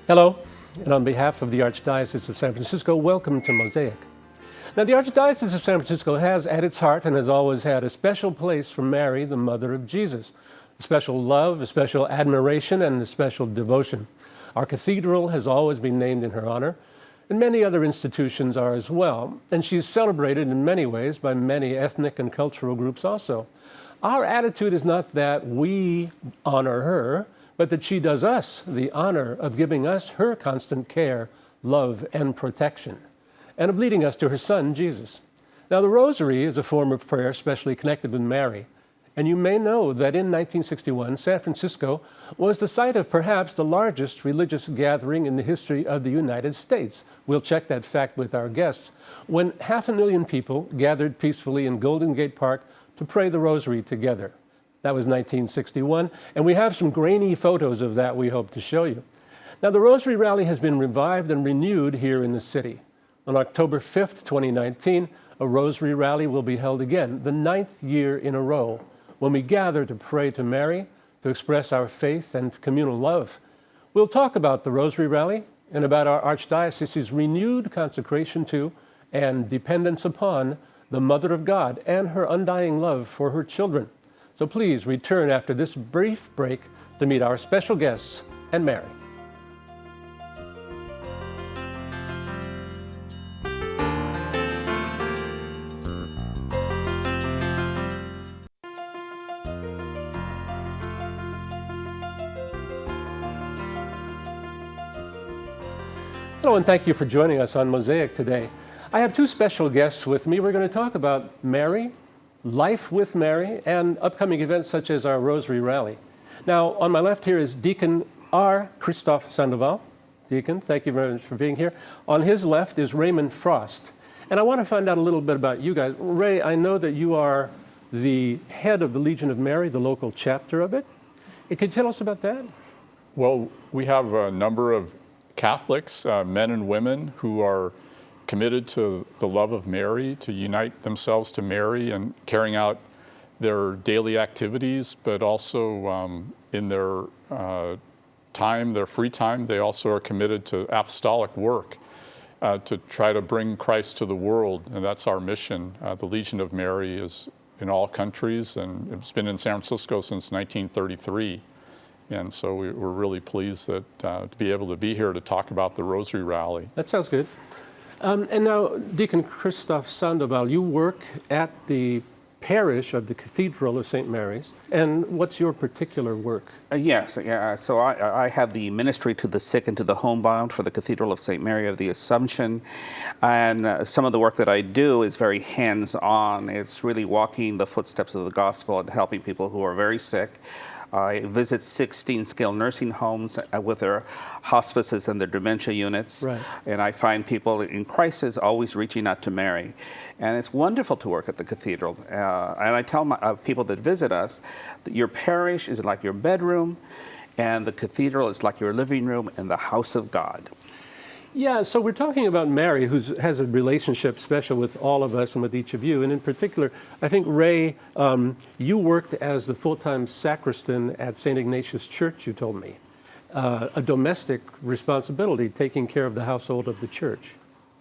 Hello, and on behalf of the Archdiocese of San Francisco, welcome to Mosaic. Now, the Archdiocese of San Francisco has at its heart and has always had a special place for Mary, the mother of Jesus. A special love, a special admiration, and a special devotion. Our cathedral has always been named in her honor, and many other institutions are as well, and she is celebrated in many ways by many ethnic and cultural groups also. Our attitude is not that we honor her, but that she does us the honor of giving us her constant care, love, and protection, and of leading us to her Son, Jesus. Now, the Rosary is a form of prayer specially connected with Mary, and you may know that in 1961, San Francisco was the site of perhaps the largest religious gathering in the history of the United States. We'll check that fact with our guests, when 500,000 people gathered peacefully in Golden Gate Park to pray the Rosary together. That was 1961, and we have some grainy photos of that we hope to show you. Now, the Rosary Rally has been revived and renewed here in the city. On October 5th, 2019, a Rosary Rally will be held again, the 9th year in a row, when we gather to pray to Mary, to express our faith and communal love. We'll talk about the Rosary Rally and about our Archdiocese's renewed consecration to and dependence upon the Mother of God and her undying love for her children. So please return after this brief break to meet our special guests and Mary. Hello, and thank you for joining us on Mosaic today. I have two special guests with me. We're going to talk about Mary, life with Mary, and upcoming events such as our Rosary Rally. Now, on my left here is Deacon Christoph Sandoval. Deacon, thank you very much for being here. On his left is Raymond Frost. And I want to find out a little bit about you guys. Ray, I know that you are the head of the Legion of Mary, the local chapter of it. Could you tell us about that? Well, we have a number of Catholics, men and women, who are committed to the love of Mary, to unite themselves to Mary and carrying out their daily activities, but also in their time, their free time, they also are committed to apostolic work to try to bring Christ to the world, and that's our mission. The Legion of Mary is in all countries, and it's been in San Francisco since 1933. And so we're really pleased that to be able to be here to talk about the Rosary Rally. That sounds good. And now, Deacon Christoph Sandoval, you work at the parish of the Cathedral of St. Mary's. And what's your particular work? Yes, so I have the ministry to the sick and to the homebound for the Cathedral of St. Mary of the Assumption. And some of the work that I do is very hands-on. It's really walking the footsteps of the gospel and helping people who are very sick. I visit 16 skilled nursing homes with their hospices and their dementia units. Right. And I find people in crisis always reaching out to Mary. And it's wonderful to work at the cathedral. And I tell people that visit us that your parish is like your bedroom, and the cathedral is like your living room in the house of God. Yeah, so we're talking about Mary, who has a relationship special with all of us and with each of you. And in particular, I think, Ray, you worked as the full-time sacristan at St. Ignatius Church, you told me. A domestic responsibility, taking care of the household of the church.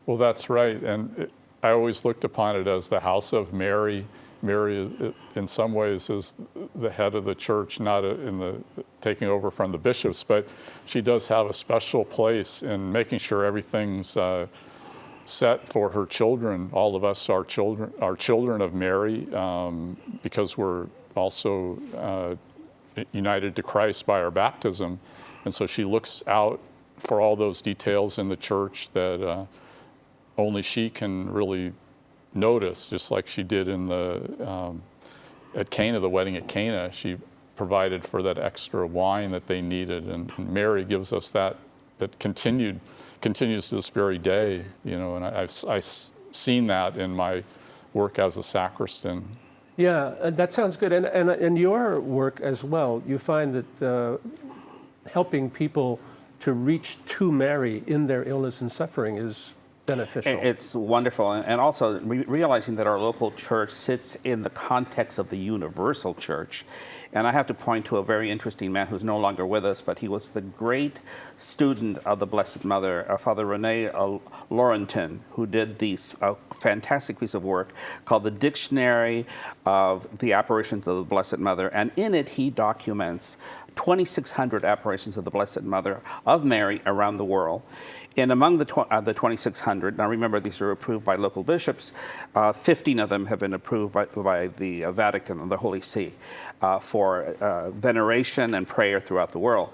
Well, that's right. And I always looked upon it as the house of Mary. Mary, in some ways, is the head of the church, not in the taking over from the bishops, but she does have a special place in making sure everything's set for her children. All of us are children of Mary, because we're also united to Christ by our baptism. And so she looks out for all those details in the church that only she can really notice, just like she did in at Cana, the wedding at Cana. She provided for that extra wine that they needed, and Mary gives us that continues to this very day, and I've seen that in my work as a sacristan. Yeah, that sounds good. And your work as well, you find that helping people to reach to Mary in their illness and suffering is beneficial. It's wonderful. And also realizing that our local church sits in the context of the universal church. And I have to point to a very interesting man who's no longer with us, but he was the great student of the Blessed Mother, Father Rene Laurentin, who did this fantastic piece of work called the Dictionary of the Apparitions of the Blessed Mother. And in it, he documents 2,600 apparitions of the Blessed Mother of Mary around the world. And among the 2,600, now remember these are approved by local bishops, 15 of them have been approved by the Vatican and the Holy See for veneration and prayer throughout the world.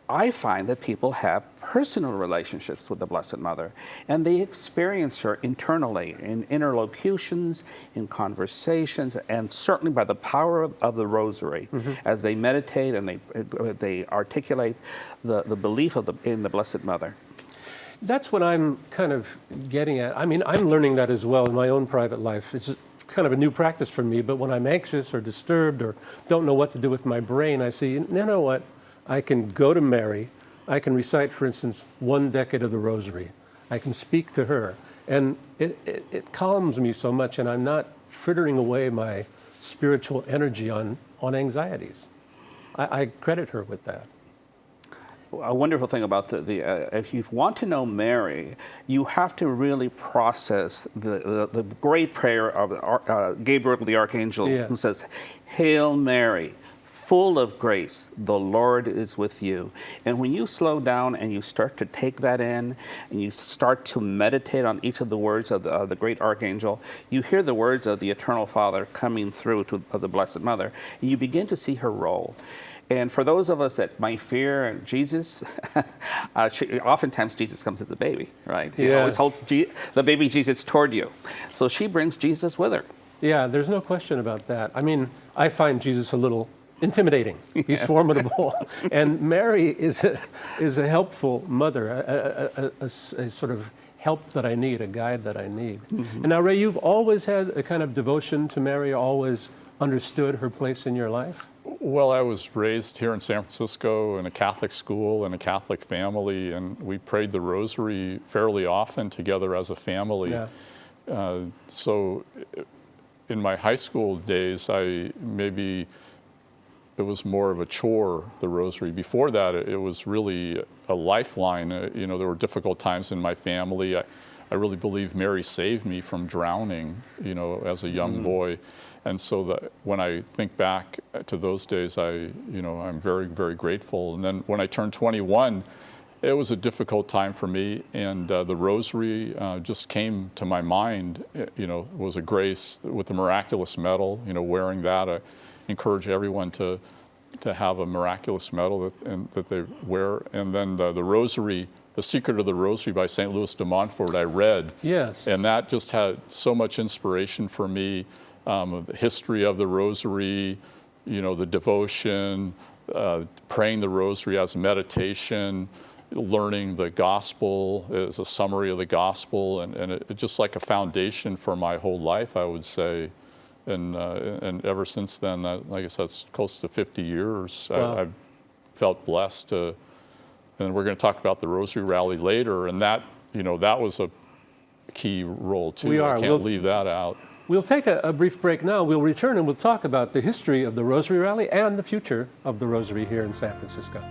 I find that people have personal relationships with the Blessed Mother, and they experience her internally in interlocutions, in conversations, and certainly by the power of the Rosary as they meditate and they articulate the belief in the Blessed Mother. That's what I'm kind of getting at. I mean, I'm learning that as well in my own private life. It's kind of a new practice for me, but when I'm anxious or disturbed or don't know what to do with my brain, I see, you know what? I can go to Mary. I can recite, for instance, one decade of the Rosary. I can speak to her. And it calms me so much, and I'm not frittering away my spiritual energy on anxieties. I credit her with that. A wonderful thing about if you want to know Mary, you have to really process the great prayer of Gabriel the Archangel, who says, "Hail Mary, full of grace, the Lord is with you." And when you slow down and you start to take that in, and you start to meditate on each of the words of the great Archangel, you hear the words of the Eternal Father coming through of the Blessed Mother, and you begin to see her role. And for those of us that might fear Jesus, oftentimes Jesus comes as a baby, right? He always holds the baby Jesus toward you. So she brings Jesus with her. Yeah, there's no question about that. I mean, I find Jesus a little intimidating. He's formidable. And Mary is a helpful mother, a sort of help that I need, a guide that I need. And now, Ray, you've always had a kind of devotion to Mary, always understood her place in your life? Well, I was raised here in San Francisco in a Catholic school and a Catholic family, and we prayed the Rosary fairly often together as a family. Yeah. So in my high school days, it was more of a chore, the Rosary. Before that, it was really a lifeline. There were difficult times in my family. I really believe Mary saved me from drowning, as a young boy. And so when I think back to those days, I'm very, very grateful. And then when I turned 21, it was a difficult time for me, and the Rosary just came to my mind. It was a grace with the miraculous medal. Wearing that, I encourage everyone to have a miraculous medal that they wear. And then the Rosary, The Secret of the Rosary by St. Louis de Montfort, I read. Yes. And that just had so much inspiration for me. The history of the Rosary, the devotion, praying the Rosary as a meditation, learning the Gospel as a summary of the Gospel, and it just like a foundation for my whole life, I would say. And ever since then, I guess that's close to 50 years. Wow. I've felt blessed to, and we're going to talk about the Rosary Rally later, and that was a key role too. We are. I can't leave that out. We'll take a brief break now. We'll return and we'll talk about the history of the Rosary Rally and the future of the Rosary here in San Francisco.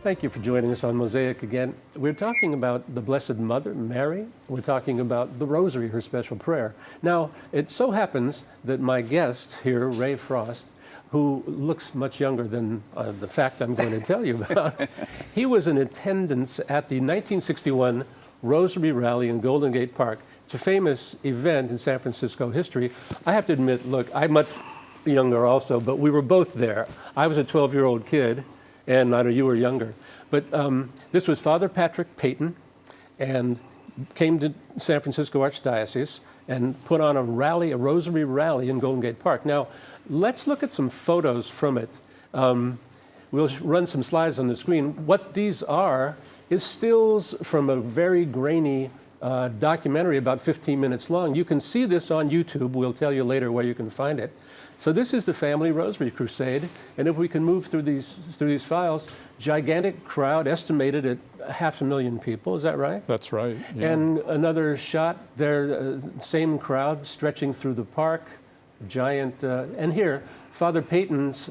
Thank you for joining us on Mosaic again. We're talking about the Blessed Mother, Mary. We're talking about the Rosary, her special prayer. Now, it so happens that my guest here, Ray Frost, who looks much younger than the fact I'm going to tell you about, he was in attendance at the 1961 Rosary Rally in Golden Gate Park. It's a famous event in San Francisco history. I have to admit, look, I'm much younger also, but we were both there. I was a 12-year-old kid, and I know you were younger. But this was Father Patrick Peyton, and came to San Francisco Archdiocese and put on a Rosary Rally in Golden Gate Park. Now, let's look at some photos from it. We'll run some slides on the screen. What these are is stills from a very grainy documentary about 15 minutes long. You can see this on YouTube. We'll tell you later where you can find it. So this is the Family Rosary Crusade, and if we can move through these files, gigantic crowd estimated at 500,000 people. Is that right? That's right. Yeah. And another shot there, same crowd stretching through the park, giant. And here, Father Peyton's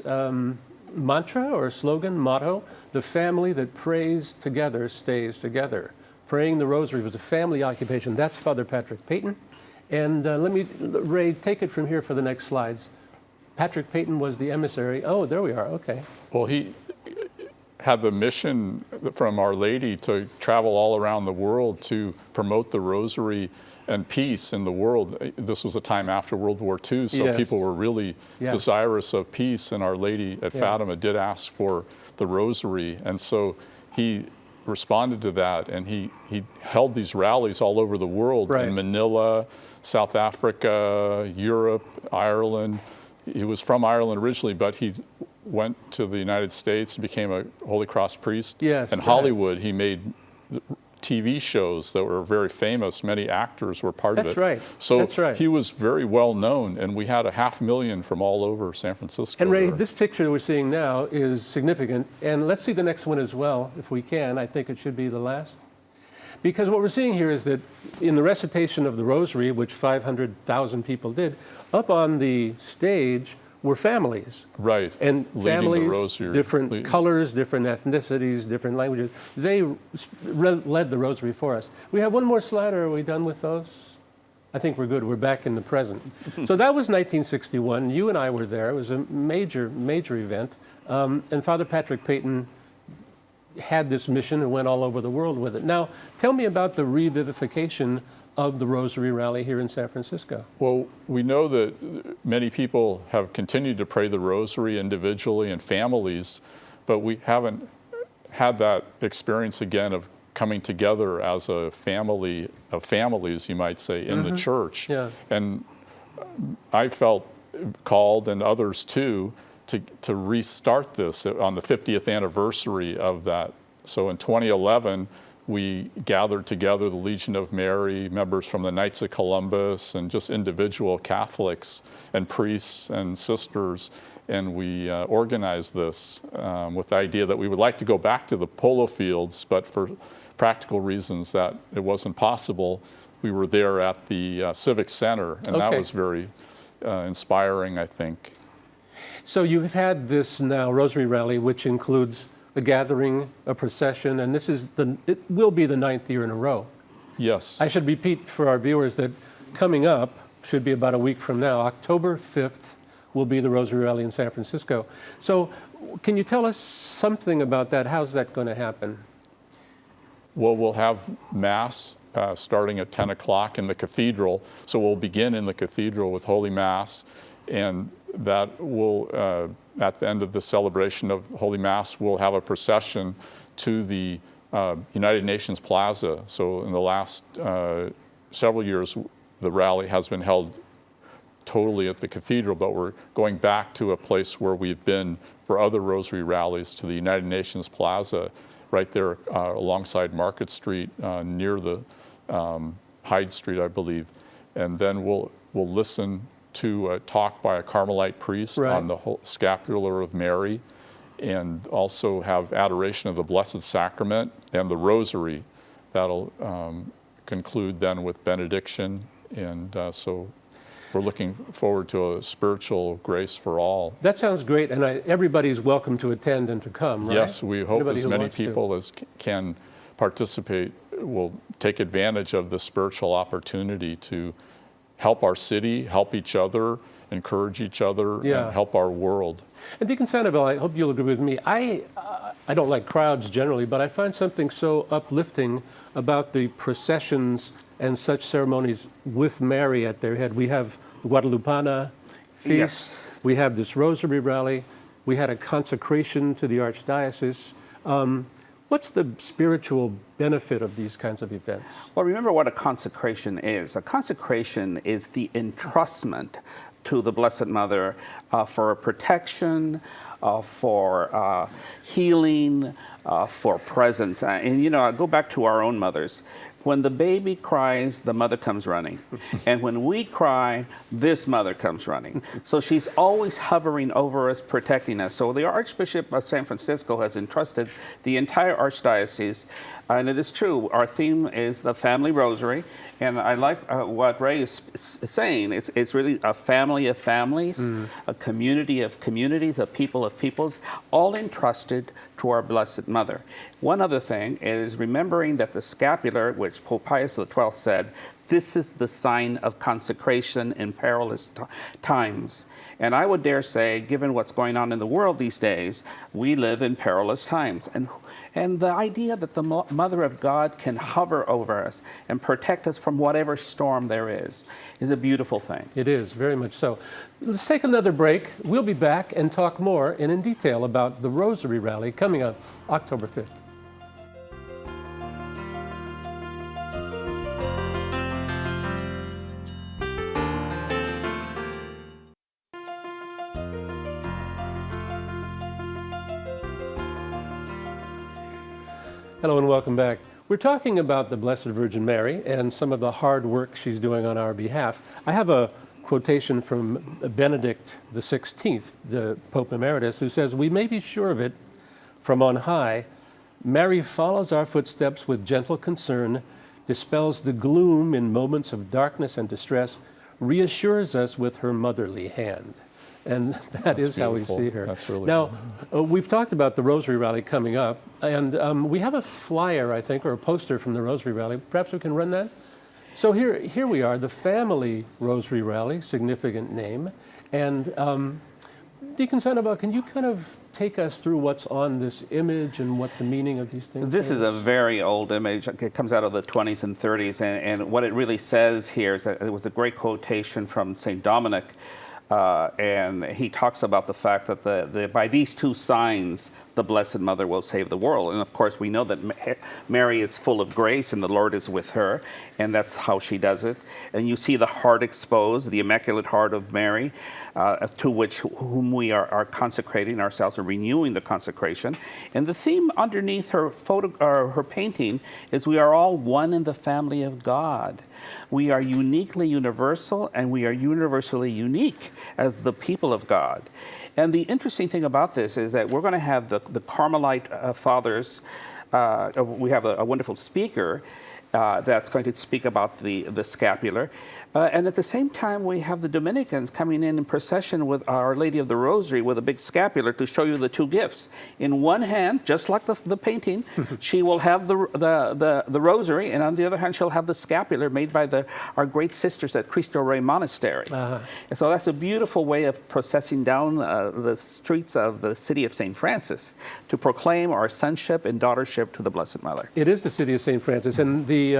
mantra or slogan, motto: "The family that prays together stays together." Praying the Rosary was a family occupation. That's Father Patrick Peyton. And Ray, take it from here for the next slides. Patrick Peyton was the emissary. Oh, there we are. Okay. Well, he had the mission from Our Lady to travel all around the world to promote the Rosary and peace in the world. This was a time after World War II, so Yes. people were really desirous of peace, and Our Lady at Fatima did ask for the Rosary. And so he responded to that, and he held these rallies all over the world, in Manila, South Africa, Europe, Ireland. He was from Ireland originally, but he went to the United States and became a Holy Cross priest. Yes, in Hollywood, he made TV shows that were very famous. Many actors were part of it. That's right. So That's right. he was very well known, and we had 500,000 from all over San Francisco. And Ray, there. this picture we're seeing now is significant. And let's see the next one as well, if we can. I think it should be the last. Because what we're seeing here is that in the recitation of the Rosary, which 500,000 people did, up on the stage were families. Right. And Leading families, the Rosary. different colors, different ethnicities, different languages. They led the Rosary for us. We have one more slide, or are we done with those? I think we're good. We're back in the present. So that was 1961. You and I were there. It was a major, major event. And Father Patrick Peyton had this mission and went all over the world with it. Now, tell me about the revivification of the Rosary Rally here in San Francisco. Well, we know that many people have continued to pray the Rosary individually and families, but we haven't had that experience again of coming together as a family of families, you might say, in the church. Yeah. And I felt called, and others too, to restart this on the 50th anniversary of that. So in 2011, we gathered together the Legion of Mary, members from the Knights of Columbus, and just individual Catholics and priests and sisters, and we organized this with the idea that we would like to go back to the polo fields, but for practical reasons that it wasn't possible. We were there at the Civic Center, and that was very inspiring, I think. So you've had this now Rosary Rally, which includes a gathering, a procession, and it will be the 9th year in a row. Yes. I should repeat for our viewers that coming up, should be about a week from now, October 5th will be the Rosary Rally in San Francisco. So can you tell us something about that? How's that going to happen? Well, we'll have Mass starting at 10 o'clock in the cathedral. So we'll begin in the cathedral with Holy Mass, and that will, at the end of the celebration of Holy Mass, we'll have a procession to the United Nations Plaza. So in the last several years, the rally has been held totally at the cathedral, but we're going back to a place where we've been for other Rosary rallies, to the United Nations Plaza, right there alongside Market Street, near the Hyde Street, I believe. And then we'll listen to a talk by a Carmelite priest on the whole scapular of Mary, and also have adoration of the Blessed Sacrament and the Rosary. That'll conclude then with benediction, and so we're looking forward to a spiritual grace for all. That sounds great, and everybody's welcome to attend and to come, right? Yes, we hope Anybody as who many wants to. people as can participate will take advantage of the spiritual opportunity to help our city, help each other, encourage each other, and help our world. And Deacon Sandoval, I hope you'll agree with me. I don't like crowds generally, but I find something so uplifting about the processions and such ceremonies with Mary at their head. We have the Guadalupana feast. Yes. We have this Rosary Rally. We had a consecration to the Archdiocese. What's the spiritual benefit of these kinds of events? Well, remember what a consecration is. A consecration is the entrustment to the Blessed Mother for protection, for healing, for presence. And you know, I go back to our own mothers. When the baby cries, the mother comes running. And when we cry, this mother comes running. So she's always hovering over us, protecting us. So the Archbishop of San Francisco has entrusted the entire Archdiocese, and it is true, our theme is the family rosary. And I like what Ray is saying. It's really a family of families, a community of communities, a people of peoples, all entrusted to our Blessed Mother. One other thing is remembering that the scapular, which Pope Pius XII said, this is the sign of consecration in perilous times. And I would dare say, given what's going on in the world these days, we live in perilous times. And the idea that the Mother of God can hover over us and protect us from whatever storm there is a beautiful thing. It is, very much so. Let's take another break. We'll be back and talk more and in detail about the Rosary Rally coming up October 5th. Hello and welcome back. We're talking about the Blessed Virgin Mary and some of the hard work she's doing on our behalf. I have a quotation from Benedict XVI, the Pope Emeritus, who says, "We may be sure of it from on high. Mary follows our footsteps with gentle concern, dispels the gloom in moments of darkness and distress, reassures us with her motherly hand." And that is how we see her. That's really now, we've talked about the Rosary Rally coming up, and we have a flyer, I think, or a poster from the Rosary Rally. Perhaps we can run that? So here we are, the Family Rosary Rally, significant name. And Deacon Sandoval, can you kind of take us through what's on this image and what the meaning of these things This is a very old image. It comes out of the 20s and 30s, and what it really says here is that it was a great quotation from St. Dominic. And he talks about the fact that by these two signs, the Blessed Mother will save the world. And of course, we know that Mary is full of grace and the Lord is with her, and that's how she does it. And you see the heart exposed, the Immaculate Heart of Mary, to whom we are consecrating ourselves or renewing the consecration. And the theme underneath her her painting is we are all one in the family of God. We are uniquely universal, and we are universally unique as the people of God. And the interesting thing about this is that we're going to have the Carmelite fathers. We have a wonderful speaker that's going to speak about the scapular. And at the same time, we have the Dominicans coming in procession with Our Lady of the Rosary with a big scapular to show you the two gifts. In one hand, just like the painting, she will have the rosary, and on the other hand, she'll have the scapular made by our great sisters at Cristo Rey Monastery. And so that's a beautiful way of processing down the streets of the city of St. Francis to proclaim our sonship and daughtership to the Blessed Mother. It is the city of St. Francis, and the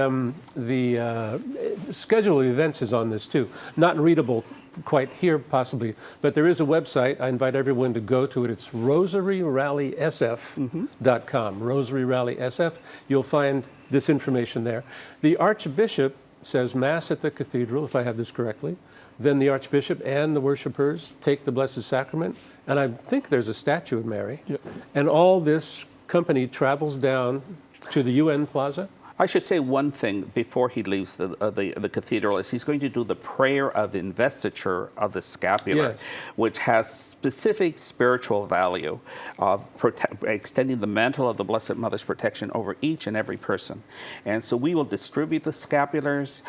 schedule of events is on this too. Not readable quite here possibly, but there is a website. I invite everyone to go to it. It's rosaryrallysf.com. RosaryRallySF. You'll find this information there. The Archbishop says Mass at the cathedral, if I have this correctly. Then the Archbishop and the worshipers take the Blessed Sacrament, and I think there's a statue of Mary. Yep. And all this company travels down to the UN Plaza. I should say one thing before he leaves the cathedral is he's going to do the prayer of investiture of the scapular, yes, which has specific spiritual value of extending the mantle of the Blessed Mother's protection over each and every person. And so we will distribute the scapulars.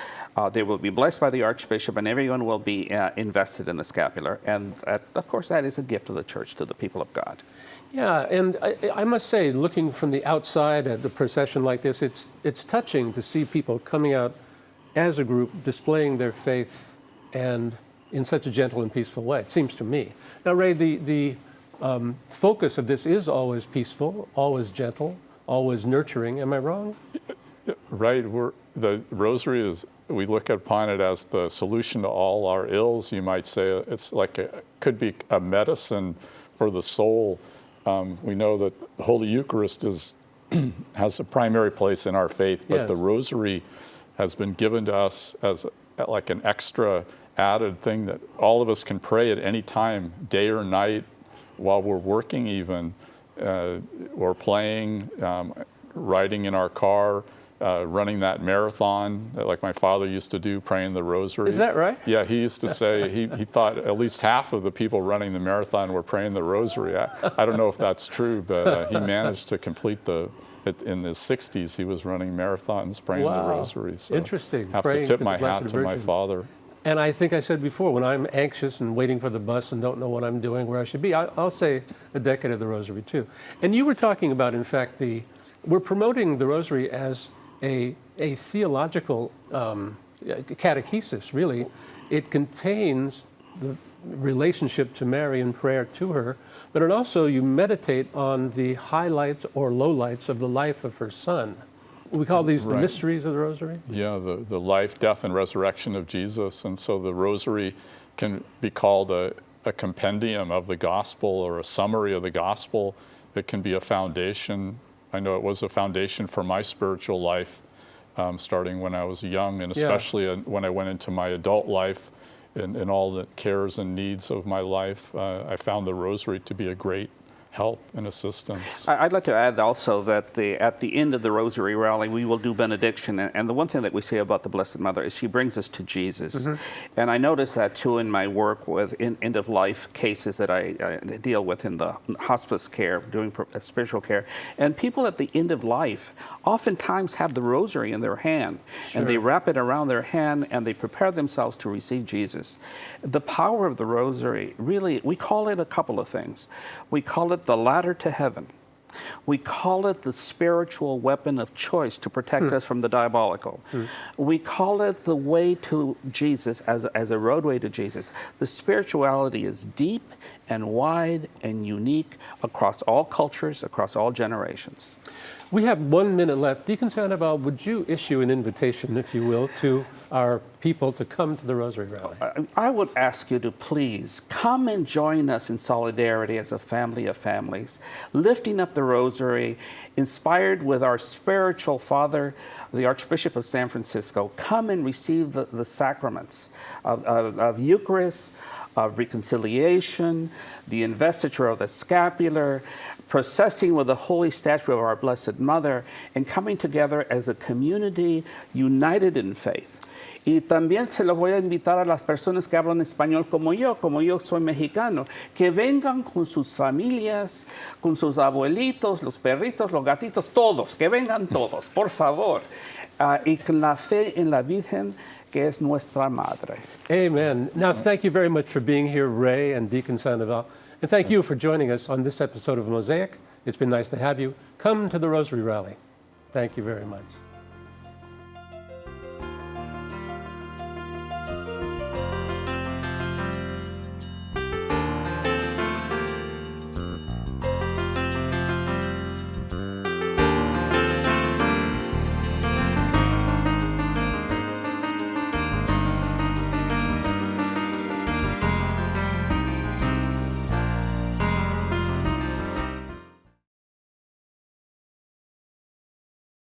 They will be blessed by the Archbishop, and everyone will be invested in the scapular. And of course, that is a gift of the Church to the people of God. Yeah, and I must say, looking from the outside at the procession like this, it's touching to see people coming out as a group, displaying their faith, and in such a gentle and peaceful way, it seems to me. Now, Ray, the focus of this is always peaceful, always gentle, always nurturing. Am I wrong? Right. The Rosary we look upon it as the solution to all our ills, you might say. It's like could be a medicine for the soul. We know that the Holy Eucharist has a primary place in our faith, but yes, the Rosary has been given to us as like an extra added thing that all of us can pray at any time, day or night, while we're working even. or playing, riding in our car, running that marathon like my father used to do, praying the Rosary. Is that right? Yeah, he used to say he thought at least half of the people running the marathon were praying the Rosary. I don't know if that's true, but he managed to complete in his 60s, he was running marathons praying the Rosary. So interesting. I have to tip my hat to my father. And I think I said before, when I'm anxious and waiting for the bus and don't know what I'm doing, where I should be, I'll say a decade of the Rosary too. And you were talking about, in fact, we're promoting the Rosary as a theological catechesis, really. It contains the relationship to Mary and prayer to her, but it also, you meditate on the highlights or lowlights of the life of her son. We call these the mysteries of the Rosary? Yeah, the life, death, and resurrection of Jesus. And so the Rosary can be called a compendium of the gospel or a summary of the gospel. It can be a foundation. I know it was a foundation for my spiritual life, starting when I was young, and especially when I went into my adult life and all the cares and needs of my life. I found the Rosary to be a great help and assistance. I'd like to add also that at the end of the Rosary Rally, we will do benediction. And the one thing that we say about the Blessed Mother is she brings us to Jesus. Mm-hmm. And I notice that too in my work with end-of-life cases that I deal with in the hospice care, doing spiritual care. And people at the end of life oftentimes have the Rosary in their hand. Sure. And they wrap it around their hand and they prepare themselves to receive Jesus. The power of the Rosary, really, we call it a couple of things. We call it the ladder to heaven. We call it the spiritual weapon of choice to protect us from the diabolical. We call it the way to Jesus as a roadway to Jesus. The spirituality is deep and wide and unique across all cultures, across all generations. We have 1 minute left. Deacon Sandoval, would you issue an invitation, if you will, to our people to come to the Rosary Rally? I would ask you to please come and join us in solidarity as a family of families, lifting up the Rosary, inspired with our spiritual father, the Archbishop of San Francisco. Come and receive the sacraments of Eucharist, of reconciliation, the investiture of the scapular, processing with the holy statue of our Blessed Mother, and coming together as a community united in faith. Y también se lo voy a invitar a las personas que hablan español como yo soy mexicano, que vengan con sus familias, con sus abuelitos, los perritos, los gatitos, todos, que vengan todos, por favor. Y con la fe en la Virgen, que es nuestra madre. Amen. Now, thank you very much for being here, Ray and Deacon Sandoval. And thank you for joining us on this episode of Mosaic. It's been nice to have you. Come to the Rosary Rally. Thank you very much.